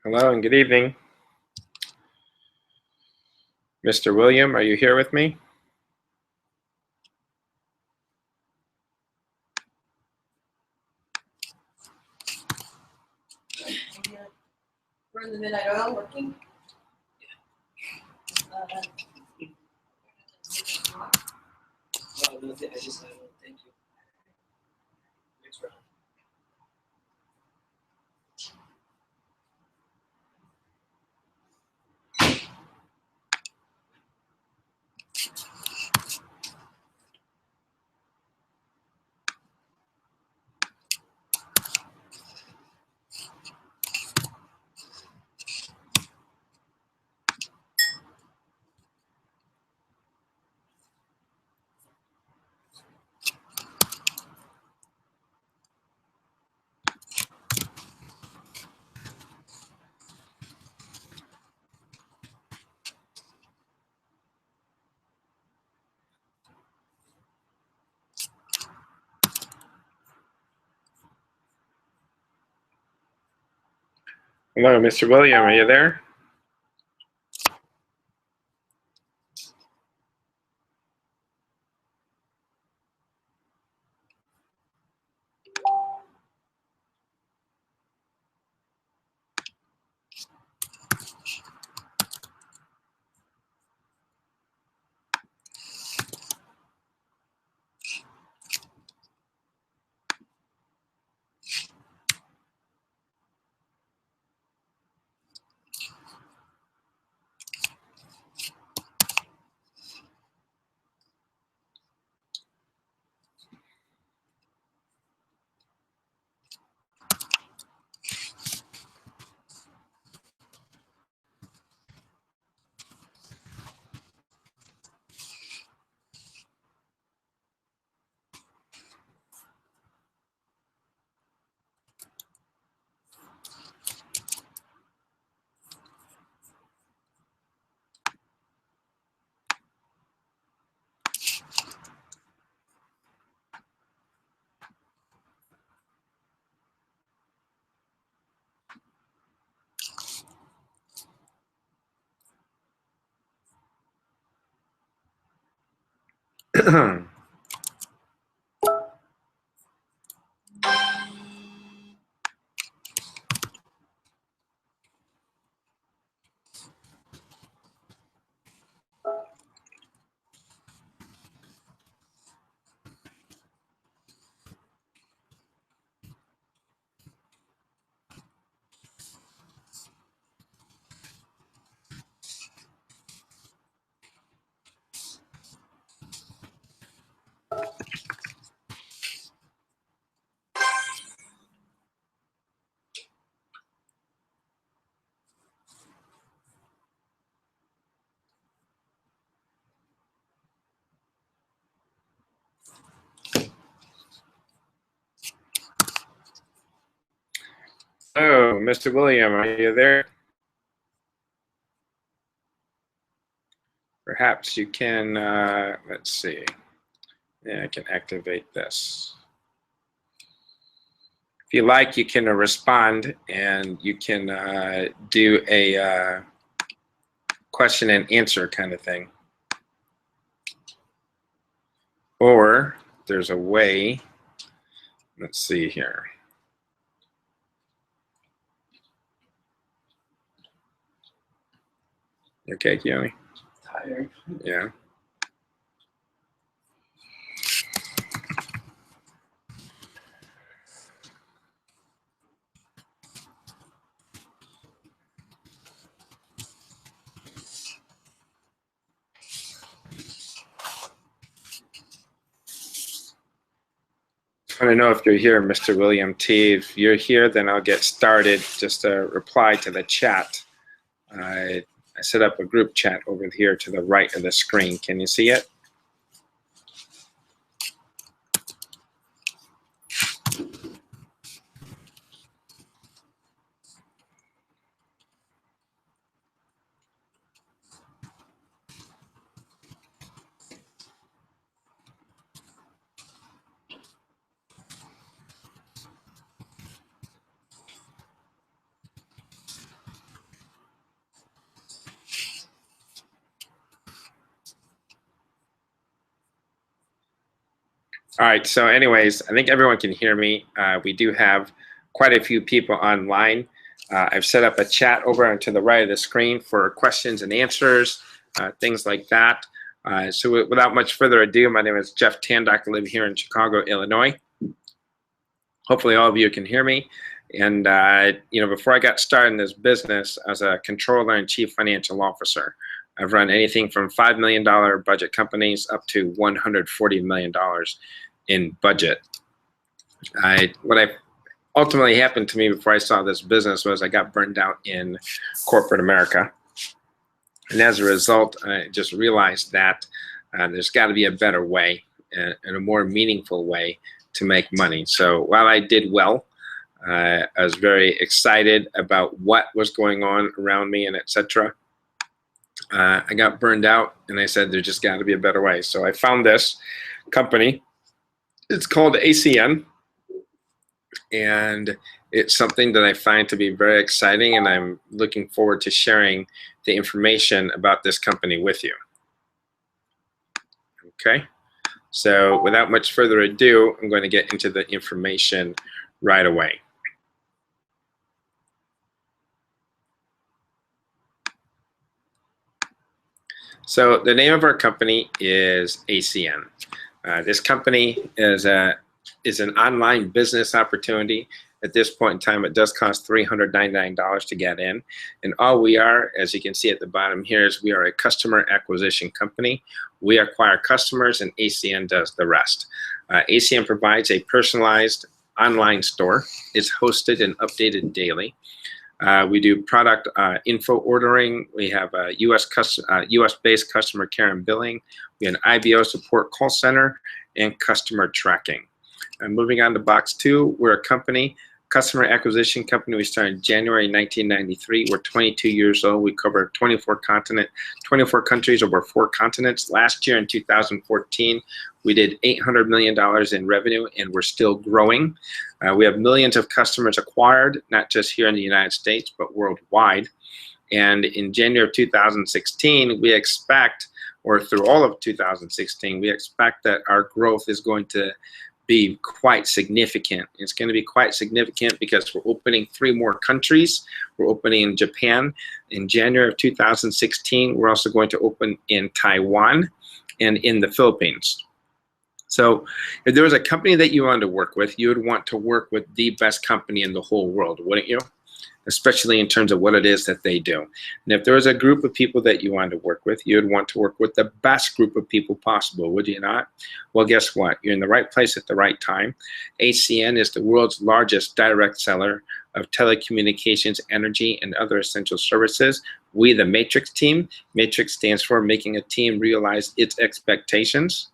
Hello and good evening. Mr. William, are you here with me? We're in the midnight oil working. No, I just thank you. Next round. Hello, Mr. William, are you there? Hello, Mr. William, are you there? Perhaps you can, let's see. Yeah, I can activate this. If you like, you can respond and you can do a question and answer kind of thing. Or there's a way, let's see here. Okay, Keone? Tired. Yeah. I want to know if you're here, Mr. William T. If you're here, then I'll get started. Just a reply to the chat. I set up a group chat over here to the right of the screen. Can you see it? All right, so anyways, I think everyone can hear me. We do have quite a few people online. I've set up a chat over to the right of the screen for questions and answers, things like that. So without much further ado, my name is Jeff Tandock. I live here in Chicago, Illinois. Hopefully all of you can hear me. And before I got started in this business, I was a controller and chief financial officer. I've run anything from $5 million budget companies up to $140 million in budget. What ultimately happened to me before I saw this business was I got burned out in corporate America. And as a result, I just realized that there's got to be a better way and a more meaningful way to make money. So while I did well, I was very excited about what was going on around me and etc. I got burned out and I said, there's just got to be a better way. So I found this company. It's called ACN. And it's something that I find to be very exciting, and I'm looking forward to sharing the information about this company with you. Okay, so without much further ado, I'm going to get into the information right away. So the name of our company is ACN. This company is an online business opportunity. At this point in time, it does cost $399 to get in. And all we are, as you can see at the bottom here, is we are a customer acquisition company. We acquire customers and ACN does the rest. ACN provides a personalized online store. It's hosted and updated daily. We do product info ordering. We have a US-based customer care and billing. We have an IBO support call center and customer tracking. And moving on to box 2, we're a customer acquisition company. We started in January 1993. We're 22 years old. We cover 24 countries over 4 continents. Last year in 2014, we did $800 million in revenue, and we're still growing. We have millions of customers acquired, not just here in the United States, but worldwide. And in January of 2016, we expect, or through all of 2016, we expect that our growth is going to be quite significant. It's going to be quite significant because we're opening 3 more countries. We're opening in Japan in January of 2016. We're also going to open in Taiwan and in the Philippines. So if there was a company that you wanted to work with, you would want to work with the best company in the whole world, wouldn't you? Especially in terms of what it is that they do. And if there was a group of people that you wanted to work with, you would want to work with the best group of people possible, would you not? Well, guess what? You're in the right place at the right time. ACN is the world's largest direct seller of telecommunications, energy, and other essential services. We, the Matrix team, Matrix stands for Making a Team Realize Its Expectations,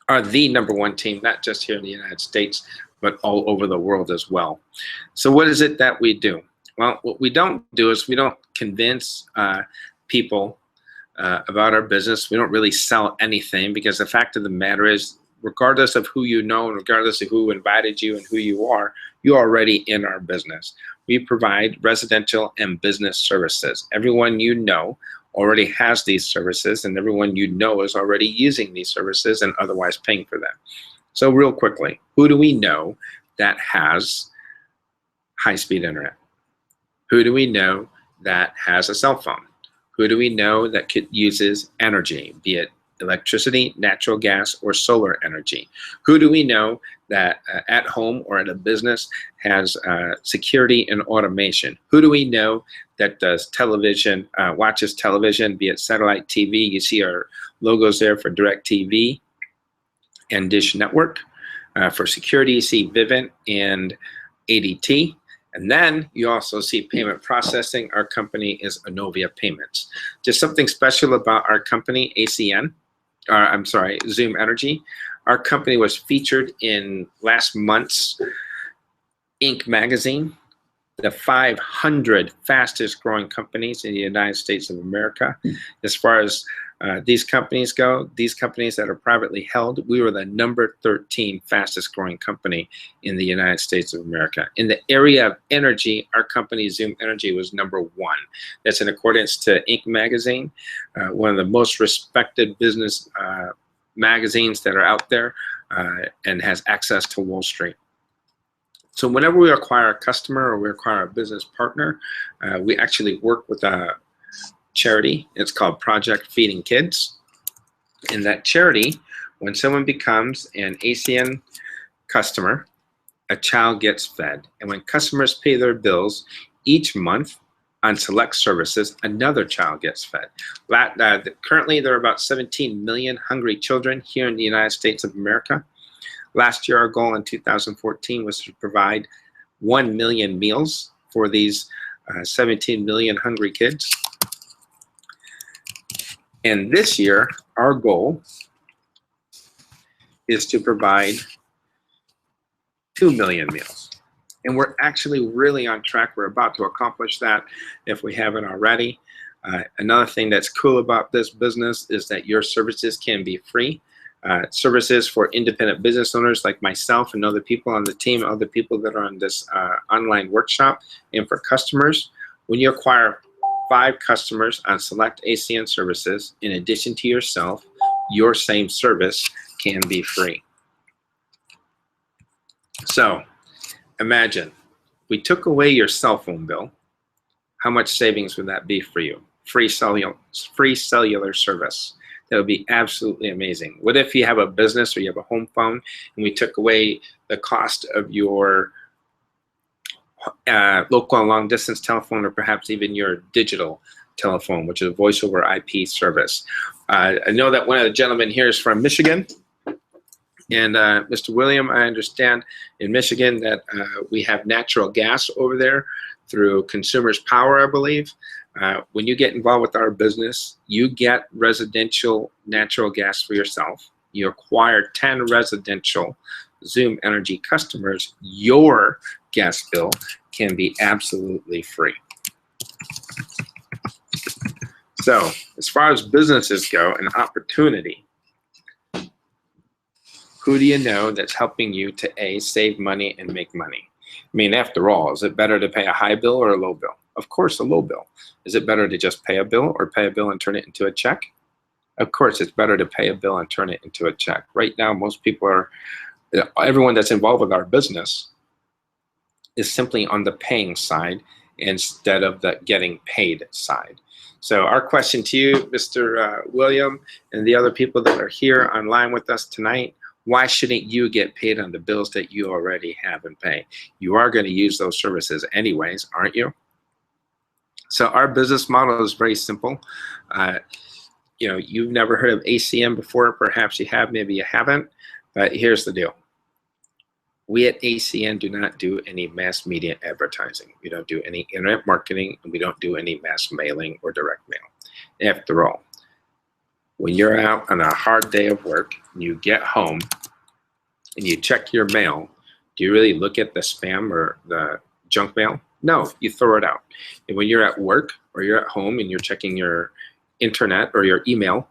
are the #1 team, not just here in the United States, but all over the world as well. So what is it that we do? Well, what we don't do is we don't convince people about our business. We don't really sell anything, because the fact of the matter is, regardless of who you know, and regardless of who invited you and who you are, you're already in our business. We provide residential and business services. Everyone you know already has these services, and everyone you know is already using these services and otherwise paying for them. So real quickly, who do we know that has high-speed internet? Who do we know that has a cell phone? Who do we know that uses energy, be it electricity, natural gas, or solar energy? Who do we know that at home or at a business has security and automation? Who do we know that does television, watches television, be it satellite TV? You see our logos there for DirecTV and Dish Network. For security, you see Vivint and ADT. And then you also see payment processing. Our company is Anovia Payments. Just something special about our company, ACN, Zoom Energy. Our company was featured in last month's Inc. magazine, the 500 fastest growing companies in the United States of America. As far as these companies go, these companies that are privately held, we were the number 13 fastest growing company in the United States of America. In the area of energy, our company Zoom Energy was #1. That's in accordance to Inc. magazine, one of the most respected business magazines that are out there. and has access to Wall Street. So whenever we acquire a customer or we acquire a business partner, we actually work with a charity. It's called Project Feeding Kids. In that charity, when someone becomes an ACN customer, a child gets fed. And when customers pay their bills each month on select services, another child gets fed. Currently, there are about 17 million hungry children here in the United States of America. Last year, our goal in 2014 was to provide 1 million meals for these 17 million hungry kids. And this year, our goal is to provide 2 million meals. And we're actually really on track. We're about to accomplish that if we haven't already. Another thing that's cool about this business is that your services can be free. Services for independent business owners like myself and other people on the team, other people that are on this online workshop, and for customers. When you acquire 5 customers on select ACN services, in addition to yourself, your same service can be free. So imagine we took away your cell phone bill. How much savings would that be for you? Free cellular service. That would be absolutely amazing. What if you have a business or you have a home phone and we took away the cost of your local and long distance telephone, or perhaps even your digital telephone, which is a voice over IP service? I know that one of the gentlemen here is from Michigan. And Mr. William, I understand in Michigan that we have natural gas over there through Consumers Power, I believe. When you get involved with our business, you get residential natural gas for yourself. You acquire 10 residential Zoom Energy customers, your gas bill can be absolutely free. So as far as businesses go, an opportunity, who do you know that's helping you to A, save money and make money? I mean, after all, is it better to pay a high bill or a low bill? Of course, a low bill. Is it better to just pay a bill or pay a bill and turn it into a check? Of course, it's better to pay a bill and turn it into a check. Right now, most people are, everyone that's involved with our business is simply on the paying side instead of the getting paid side. So our question to you, Mr. William, and the other people that are here online with us tonight, why shouldn't you get paid on the bills that you already have and pay? You are going to use those services anyways, aren't you? So our business model is very simple. You know, you've never heard of ACN before. Perhaps you have, maybe you haven't. But here's the deal. We at ACN do not do any mass media advertising. We don't do any internet marketing, and we don't do any mass mailing or direct mail. After all, when you're out on a hard day of work and you get home and you check your mail, do you really look at the spam or the junk mail? No, you throw it out. And when you're at work or you're at home and you're checking your internet or your email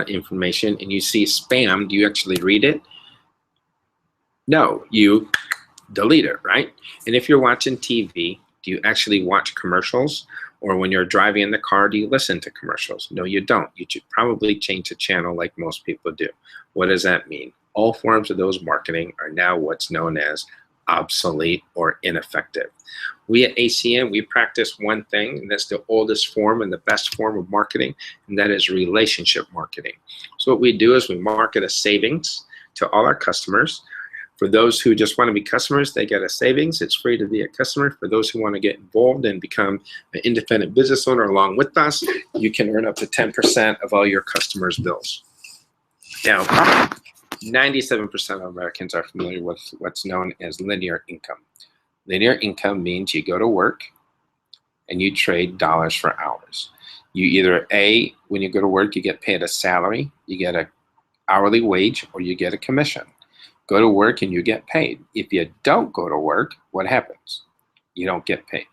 information and you see spam, do you actually read it? No, you delete it, right? And if you're watching TV, do you actually watch commercials? Or when you're driving in the car, do you listen to commercials? No, you don't. You should probably change the channel like most people do. What does that mean? All forms of those marketing are now what's known as obsolete or ineffective. We at ACN, we practice one thing, and that's the oldest form and the best form of marketing, and that is relationship marketing. So what we do is we market a savings to all our customers. For those who just want to be customers, they get a savings. It's free to be a customer. For those who want to get involved and become an independent business owner along with us, you can earn up to 10% of all your customers' bills. Now, 97% of Americans are familiar with what's known as linear income. Linear income means you go to work and you trade dollars for hours. You either A, when you go to work, you get paid a salary, you get an hourly wage, or you get a commission. Go to work and you get paid. If you don't go to work, what happens? You don't get paid.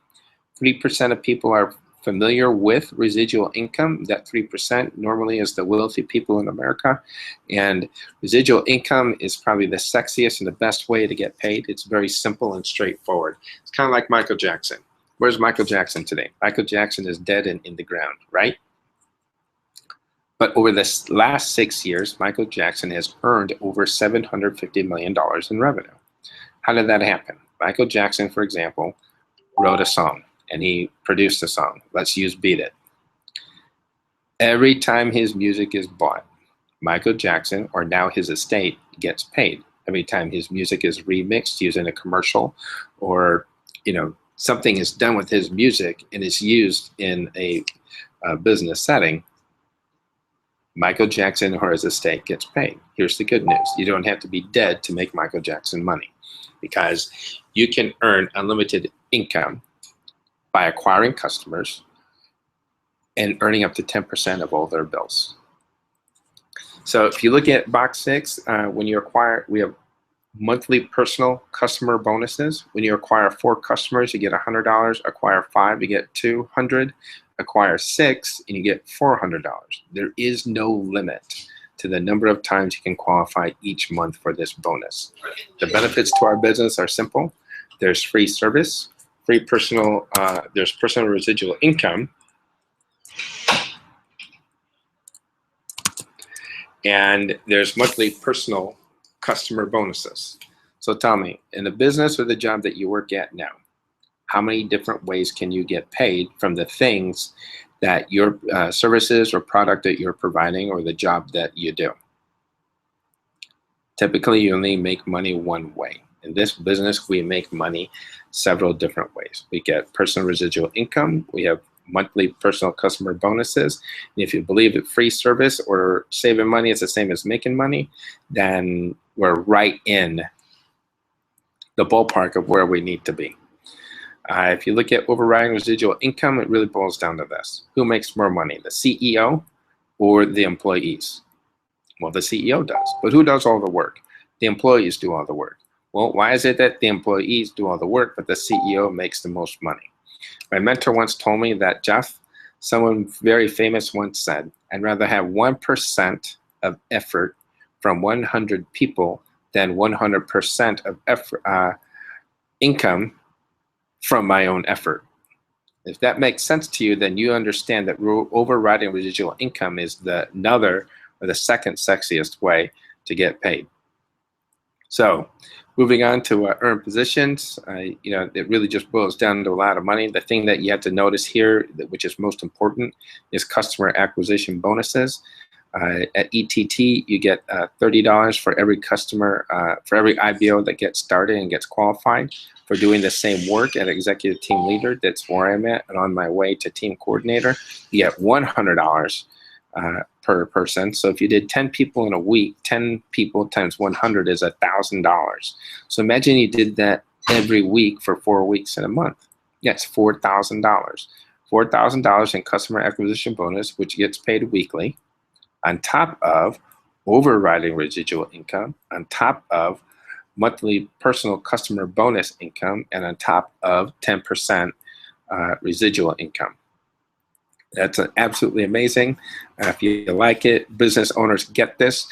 3% of people are familiar with residual income. That 3% normally is the wealthy people in America. And residual income is probably the sexiest and the best way to get paid. It's very simple and straightforward. It's kind of like Michael Jackson. Where's Michael Jackson today? Michael Jackson is dead and in the ground, right? But over this last 6 years, Michael Jackson has earned over $750 million in revenue. How did that happen? Michael Jackson, for example, wrote a song and he produced a song. Let's use Beat It. Every time his music is bought, Michael Jackson, or now his estate, gets paid. Every time his music is remixed using a commercial, or something is done with his music and is used in a business setting, Michael Jackson or his estate gets paid. Here's the good news. You don't have to be dead to make Michael Jackson money, because you can earn unlimited income by acquiring customers and earning up to 10% of all their bills. So if you look at box 6, when you acquire, we have monthly personal customer bonuses. When you acquire 4 customers, you get $100. Acquire 5, you get $200. Acquire 6, and you get $400. There is no limit to the number of times you can qualify each month for this bonus. The benefits to our business are simple. There's free service, free personal, there's personal residual income, and there's monthly personal customer bonuses. So tell me, in the business or the job that you work at now, how many different ways can you get paid from the things that your services or product that you're providing, or the job that you do? Typically, you only make money one way. In this business, we make money several different ways. We get personal residual income. We have monthly personal customer bonuses. And if you believe that free service or saving money is the same as making money, then we're right in the ballpark of where we need to be. If you look at overriding residual income, it really boils down to this. Who makes more money, the CEO or the employees? Well, the CEO does, but who does all the work? The employees do all the work. Well, why is it that the employees do all the work, but the CEO makes the most money? My mentor once told me that, Jeff, someone very famous once said, I'd rather have 1% of effort from 100 people than 100% of effort, income from my own effort. If that makes sense to you, then you understand that overriding residual income is the second sexiest way to get paid. So moving on to earned positions, it really just boils down to a lot of money. The thing that you have to notice here, which is most important, is customer acquisition bonuses. At ETT, you get $30 for every customer, for every IBO that gets started and gets qualified. For doing the same work at executive team leader, that's where I'm at, and on my way to team coordinator, you get $100 per person. So if you did 10 people in a week, 10 people times 100 is $1,000. So imagine you did that every week for 4 weeks in a month. Yes, $4,000. $4,000 in customer acquisition bonus, which gets paid weekly, on top of overriding residual income, on top of monthly personal customer bonus income, and on top of 10% residual income. That's absolutely amazing. If you like it, business owners get this.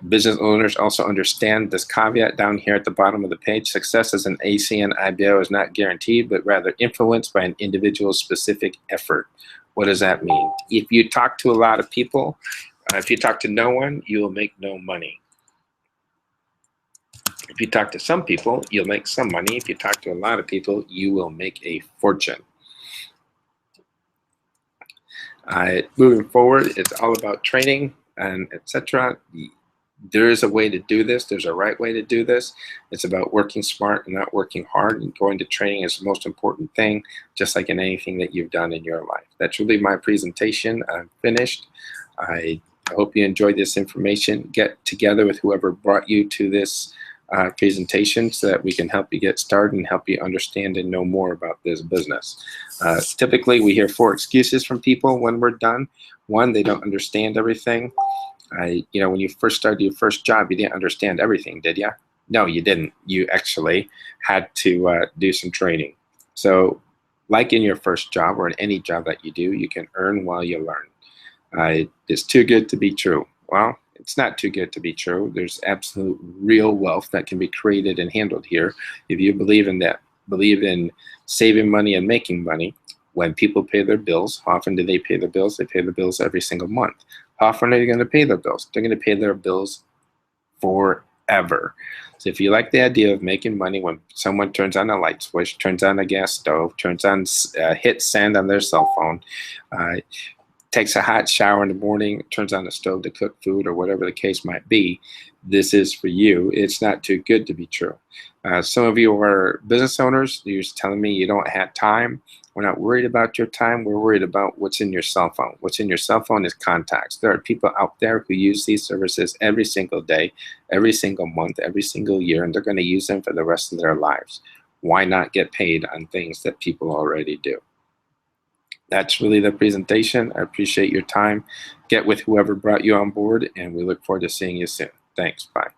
Business owners also understand this caveat down here at the bottom of the page. Success as an ACN IBO is not guaranteed, but rather influenced by an individual's specific effort. What does that mean? If you talk to a lot of people, if you talk to no one, you will make no money. If you talk to some people, you'll make some money. If you talk to a lot of people, you will make a fortune. Moving forward, it's all about training and etc. There is a way to do this. There's a right way to do this. It's about working smart and not working hard, and going to training is the most important thing, just like in anything that you've done in your life. That's really my presentation. I'm finished. I hope you enjoyed this information. Get together with whoever brought you to this presentation so that we can help you get started and help you understand and know more about this business. Typically, we hear 4 excuses from people when we're done. 1, they don't understand everything. When you first started your first job, you didn't understand everything, did you? No, you didn't. You actually had to do some training. So like in your first job or in any job that you do, you can earn while you learn. It's too good to be true. Well, it's not too good to be true. There's absolute real wealth that can be created and handled here. If you believe in that, believe in saving money and making money, when people pay their bills, how often do they pay their bills? They pay their bills every single month. How often are they going to pay their bills? They're going to pay their bills forever. So if you like the idea of making money when someone turns on a light switch, turns on a gas stove, turns on, hits send on their cell phone, takes a hot shower in the morning, turns on the stove to cook food or whatever the case might be, this is for you. It's not too good to be true. Some of you are business owners. You're just telling me you don't have time. We're not worried about your time. We're worried about what's in your cell phone. What's in your cell phone is contacts. There are people out there who use these services every single day, every single month, every single year, and they're going to use them for the rest of their lives. Why not get paid on things that people already do? That's really the presentation. I appreciate your time. Get with whoever brought you on board, and we look forward to seeing you soon. Thanks. Bye.